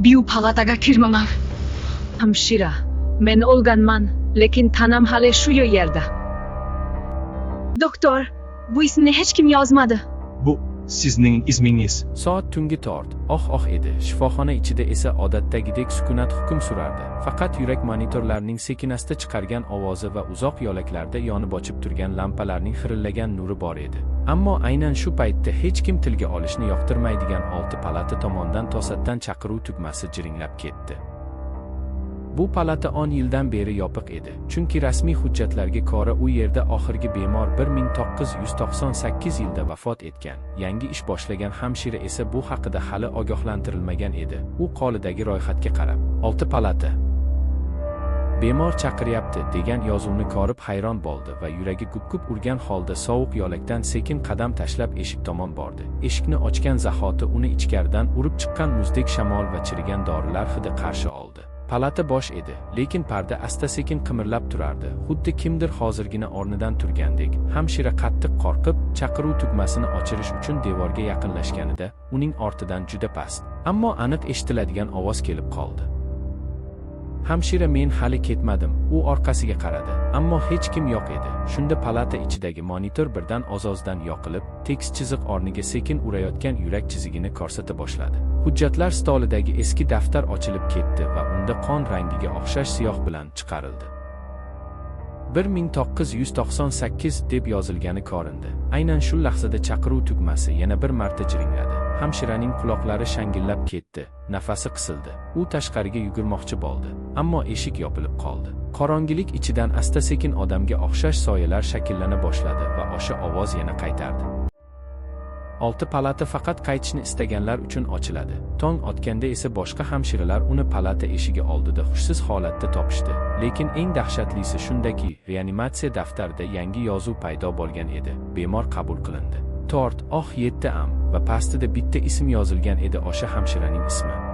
bu palataga kirmamam. Hamshira, men o'lganman, lekin tanam hali shu yerda. Doktor, bu ismni hech kim yozmadi. Bu sizning ismingiz. Soat tungi tort, oh edi. Shifoxona ichida esa odatdagidek sukunat hukm surardi. Faqat yurak monitorlarining sekinasta chiqargan ovozi va uzoq yo'laklarda yonib ochib turgan lampalarning xirillagan nuri bor edi. Ammo aynan shu paytda hech kim tilga olishni yoqtirmaydigan olti palata tomondan to'satdan chaqiruv tugmasi jiringlab ketdi. Bu palata 10 yildan beri yopiq edi, chunki rasmiy hujjatlarga ko'ra u yerda oxirgi bemor 1998 yilda vafot etgan. Yangi ish boshlagan hamshira esa bu haqida hali ogohlantirilmagan edi. U qo'lidagi ro'yxatga qarab, 6 palata bemor chaqiryapti degan yozuvni ko'rib hayron bo'ldi va yuragi gup-gup urgan holda sovuq yo'lakdan sekin qadam tashlab eshik tomon bordi. Eshikni ochgan zahoti uni ichkaridan urib chiqqan muzdek shamol va chirigan dorilar hidi qarshi oldi. Palata bosh edi, lekin parda asta-sekin qimirlab turardi, xuddi kimdir hozirgina o'rnidan turgandek. Hamshira qattiq qo'rqib, chaqiruv tugmasini o'chirish uchun devorga yaqinlashganida, uning ortidan juda past, ammo aniq eshitiladigan ovoz kelib qoldi. Hamshira men hali ketmadim. U orqasiga qaradi, ammo hech kim yo'q edi. Shunda palata ichidagi monitor birdan ozozdan yoqilib, tekst chiziq o'rniga sekin urayotgan yurak chizigini ko'rsata boshladi. Hujjatlar stolidagi eski daftar ochilib ketdi va unda qon rangiga o'xshash siyoh bilan chiqarildi. 1998 deb yozilgani ko'rindi. Aynan shu lahzada chaqiruv tugmasi yana bir marta jiringladi. Hamshiraning quloqlari shangillab ketdi, nafasi qisildi. U tashqariga yugurmoqchi bo'ldi, ammo eshik yopilib qoldi. Qorong'ilik ichidan asta-sekin odamga o'xshash soyalar shakllana boshladi va o'sha ovoz yana qaytardi. 6 palata faqat qaytishni istaganlar uchun ochiladi. Tong otganda esa boshqa hamshiralar uni palata eshigi oldida hushsiz holatda topishdi. Lekin eng dahshatlisi shundaki, reanimatsiya daftarida yangi yozuv paydo bo'lgan edi. Bemor qabul qilindi. Tort, 7am va pastida bitta ism yozilgan edi, o'sha hamshiraning ismi.